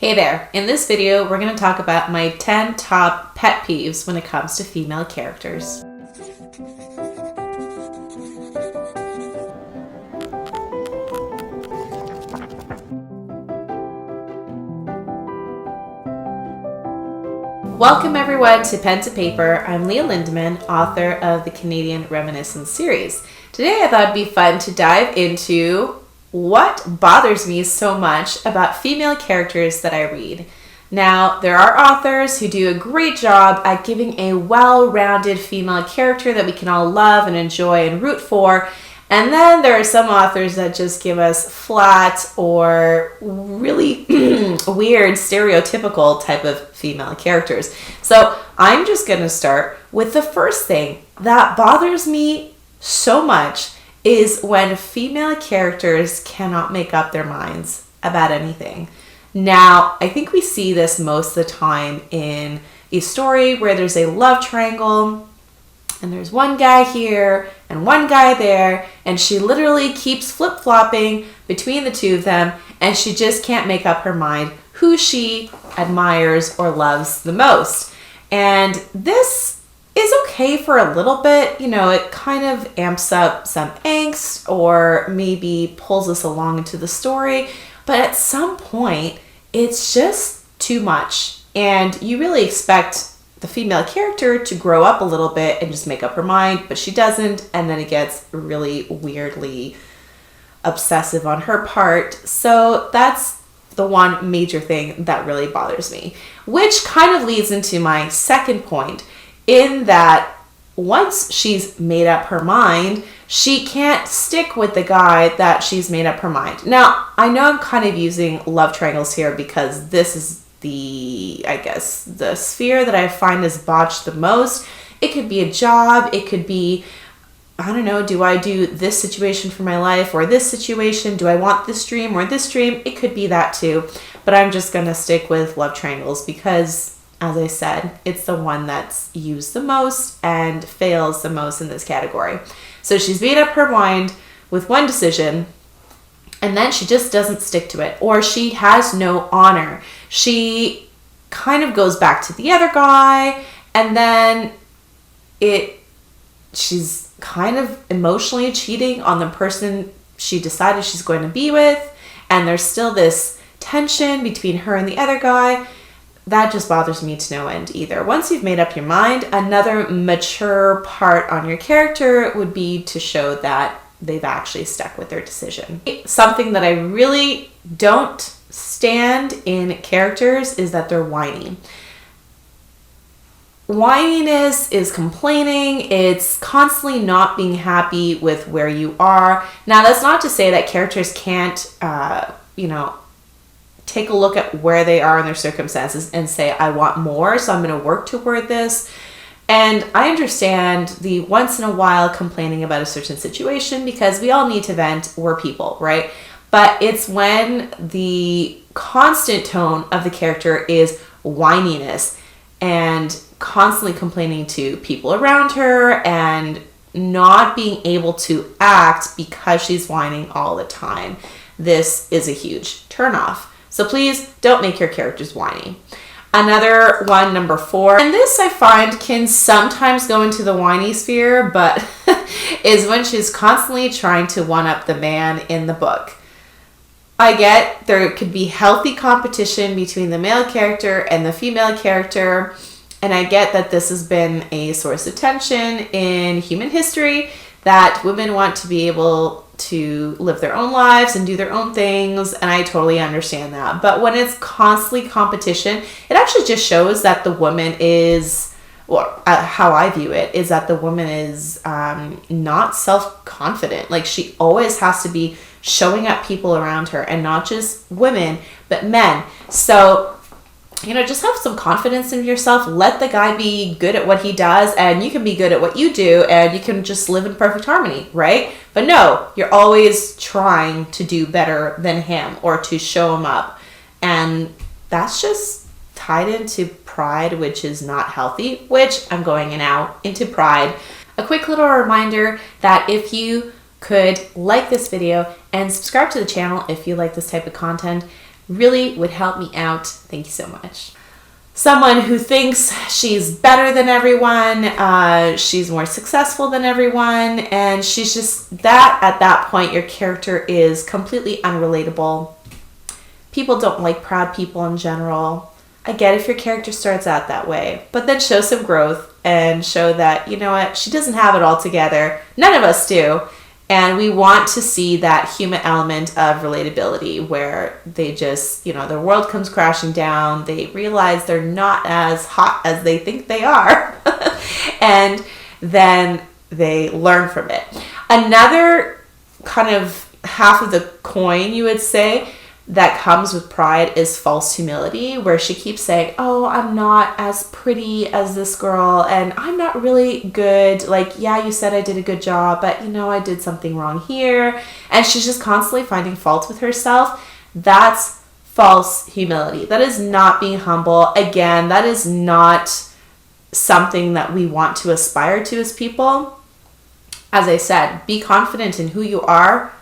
Hey there! In this video, we're going to talk about my 10 top pet peeves when it comes to female characters. Welcome everyone to Pen to Paper. I'm Leah Lindemann, author of the Canadian Reminiscence series. Today I thought it'd be fun to dive into what bothers me so much about female characters that I read. Now, there are authors who do a great job at giving a well-rounded female character that we can all love and enjoy and root for. And then there are some authors that just give us flat or really weird, stereotypical type of female characters. So I'm just going to start with the first thing that bothers me so much is when female characters cannot make up their minds about anything. Now, I think we see this most of the time in a story where there's a love triangle and there's one guy here and one guy there, and she literally keeps flip-flopping between the two of them, and she just can't make up her mind who she admires or loves the most. And this is okay for a little bit. You know, it kind of amps up some angst or maybe pulls us along into the story, but at some point it's just too much, and you really expect the female character to grow up a little bit and just make up her mind, but she doesn't, and then it gets really weirdly obsessive on her part. So that's the one major thing that really bothers me, which kind of leads into my second point, in that once she's made up her mind, she can't stick with the guy that she's made up her mind. Now, I know I'm kind of using love triangles here because this is the sphere that I find is botched the most. It could be a job, it could be, I don't know, do I do this situation for my life or this situation? Do I want this dream or this dream? It could be that too, but I'm just gonna stick with love triangles because, as I said, it's the one that's used the most and fails the most in this category. So she's made up her mind with one decision, and then she just doesn't stick to it, or she has no honor. She kind of goes back to the other guy, and then she's kind of emotionally cheating on the person she decided she's going to be with, and there's still this tension between her and the other guy. That just bothers me to no end either. Once you've made up your mind, another mature part on your character would be to show that they've actually stuck with their decision. Something that I really don't stand in characters is that they're whiny. Whininess is complaining. It's constantly not being happy with where you are. Now, that's not to say that characters can't, take a look at where they are in their circumstances and say, I want more, so I'm going to work toward this. And I understand the once in a while complaining about a certain situation because we all need to vent. We're people, right? But it's when the constant tone of the character is whininess and constantly complaining to people around her and not being able to act because she's whining all the time. This is a huge turnoff. So please don't make your characters whiny. Another one, number 4, and this I find can sometimes go into the whiny sphere, but is when she's constantly trying to one-up the man in the book. I get there could be healthy competition between the male character and the female character, and I get that this has been a source of tension in human history, that women want to be able to live their own lives and do their own things, and I totally understand that. But when it's constantly competition, it actually just shows that the woman is, well, how I view it, is that the woman is not self-confident. Like, she always has to be showing up people around her, and not just women, but men. So, just have some confidence in yourself. Let the guy be good at what he does, and you can be good at what you do, and you can just live in perfect harmony, right? But no, you're always trying to do better than him or to show him up. And that's just tied into pride, which is not healthy, which I'm going now into pride. A quick little reminder that if you could like this video and subscribe to the channel if you like this type of content, really would help me out. Thank you so much. Someone who thinks she's better than everyone, she's more successful than everyone, and she's just that. At that point, your character is completely unrelatable. People don't like proud people in general. I get if your character starts out that way, but then show some growth and show that, you know what, she doesn't have it all together. None of us do. And we want to see that human element of relatability where they just, their world comes crashing down. They realize they're not as hot as they think they are. And then they learn from it. Another kind of half of the coin, you would say, that comes with pride is false humility, where she keeps saying, oh, I'm not as pretty as this girl, and I'm not really good. Like, yeah, you said I did a good job, but I did something wrong here. And she's just constantly finding fault with herself. That's false humility. That is not being humble. Again, that is not something that we want to aspire to as people. As I said, be confident in who you are,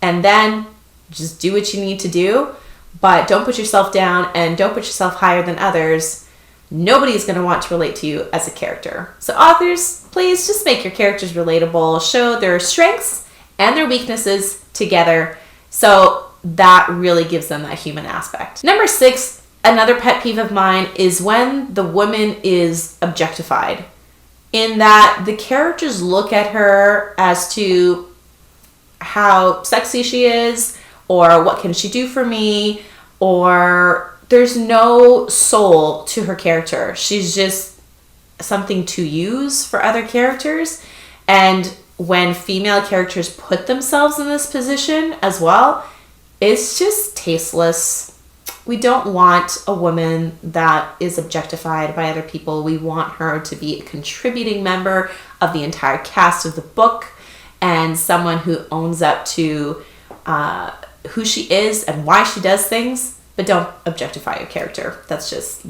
and then just do what you need to do, but don't put yourself down and don't put yourself higher than others. Nobody's going to want to relate to you as a character. So authors, please just make your characters relatable. Show their strengths and their weaknesses together. So that really gives them that human aspect. Number 6, another pet peeve of mine is when the woman is objectified, in that the characters look at her as to how sexy she is, or what can she do for me, or there's no soul to her character. She's just something to use for other characters. And when female characters put themselves in this position as well, it's just tasteless. We don't want a woman that is objectified by other people. We want her to be a contributing member of the entire cast of the book, and someone who owns up to who she is and why she does things, but don't objectify your character. That's just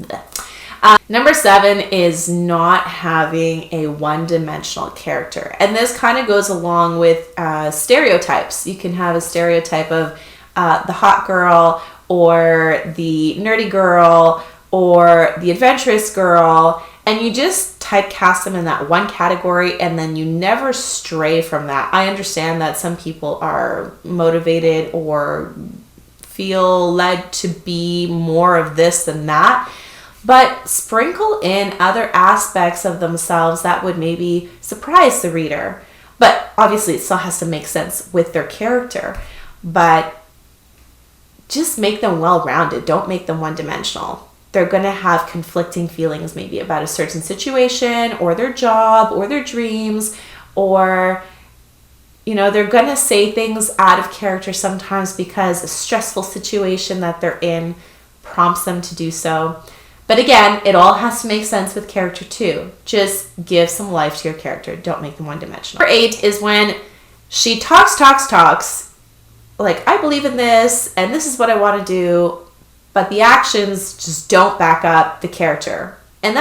number 7 is not having a one-dimensional character. And this kind of goes along with stereotypes. You can have a stereotype of the hot girl, or the nerdy girl, or the adventurous girl, and you just typecast them in that one category, and then you never stray from that. I understand that some people are motivated or feel led to be more of this than that, but sprinkle in other aspects of themselves that would maybe surprise the reader. But obviously it still has to make sense with their character, but just make them well-rounded. Don't make them one-dimensional. They're going to have conflicting feelings maybe about a certain situation, or their job, or their dreams, or, they're going to say things out of character sometimes because a stressful situation that they're in prompts them to do so. But again, it all has to make sense with character too. Just give some life to your character. Don't make them one-dimensional. Number 8 is when she talks, like, I believe in this, and this is what I want to do, but the actions just don't back up the character. And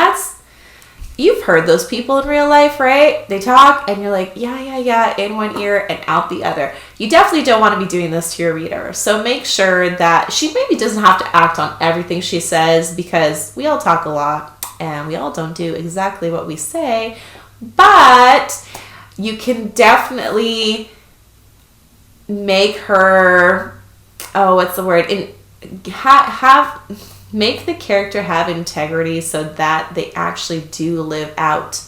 you've heard those people in real life, right? They talk and you're like, yeah, in one ear and out the other. You definitely don't want to be doing this to your reader. So make sure that she maybe doesn't have to act on everything she says, because we all talk a lot and we all don't do exactly what we say, but you can definitely make her, make the character have integrity so that they actually do live out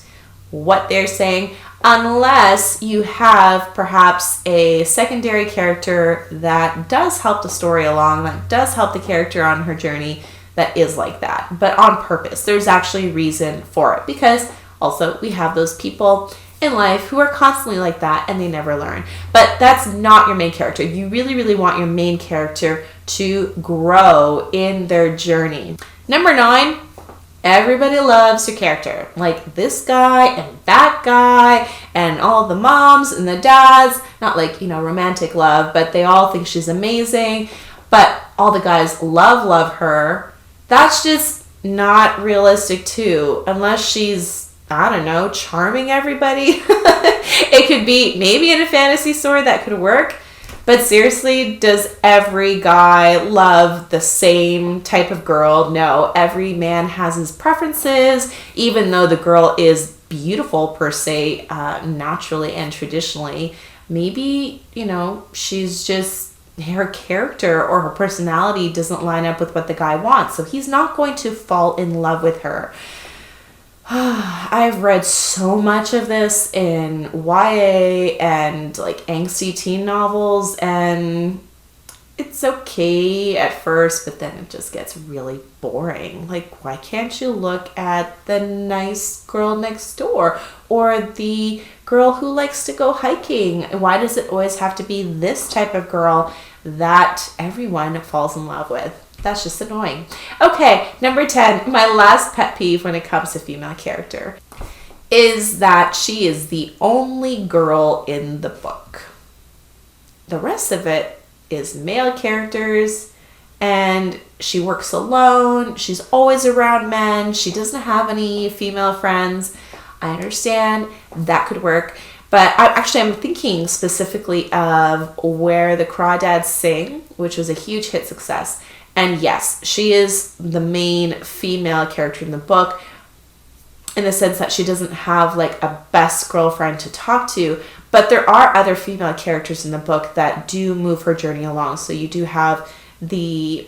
what they're saying, unless you have perhaps a secondary character that does help the story along, that does help the character on her journey, that is like that, but on purpose. There's actually reason for it, because also we have those people in life who are constantly like that and they never learn. But that's not your main character. You really, really want your main character to grow in their journey. Number 9, everybody loves your character. Like this guy and that guy and all the moms and the dads, not like, romantic love, but they all think she's amazing. But all the guys love her. That's just not realistic too, unless she's, charming everybody. It could be maybe in a fantasy story that could work, But seriously, does every guy love the same type of girl? No, every man has his preferences, even though the girl is beautiful per se, naturally and traditionally. Maybe, she's just, her character or her personality doesn't line up with what the guy wants, so he's not going to fall in love with her. I've read so much of this in YA and like angsty teen novels, and it's okay at first, but then it just gets really boring. Like, why can't you look at the nice girl next door or the girl who likes to go hiking? Why does it always have to be this type of girl that everyone falls in love with? That's just annoying. Okay, number 10, my last pet peeve when it comes to female character is that she is the only girl in the book. The rest of it is male characters, and she works alone. She's always around men. She doesn't have any female friends. I understand that could work, but I'm thinking specifically of Where the Crawdads Sing, which was a huge hit success. And yes, she is the main female character in the book in the sense that she doesn't have like a best girlfriend to talk to, but there are other female characters in the book that do move her journey along. So you do have the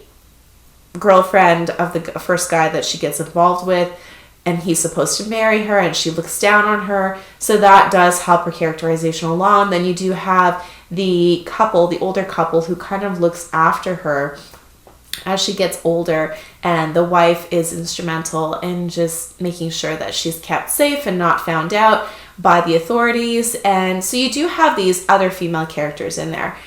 girlfriend of the first guy that she gets involved with, and he's supposed to marry her, and she looks down on her. So that does help her characterization along. Then you do have the couple, the older couple, who kind of looks after her as she gets older, and the wife is instrumental in just making sure that she's kept safe and not found out by the authorities. And so you do have these other female characters in there.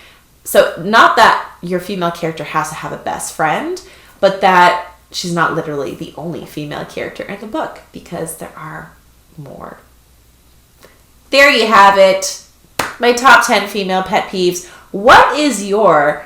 So not that your female character has to have a best friend, but that she's not literally the only female character in the book, because there are more. There you have it. My top 10 female pet peeves. What is your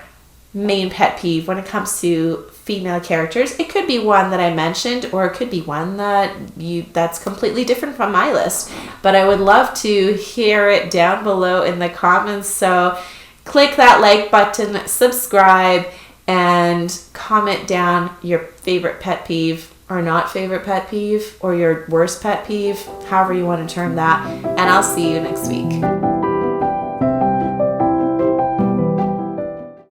main pet peeve when it comes to female characters? It could be one that I mentioned, or it could be one that's completely different from my list, but I would love to hear it down below in the comments. So click that like button, subscribe, and comment down your favorite pet peeve or not favorite pet peeve, or your worst pet peeve, however you want to term that, and I'll see you next week.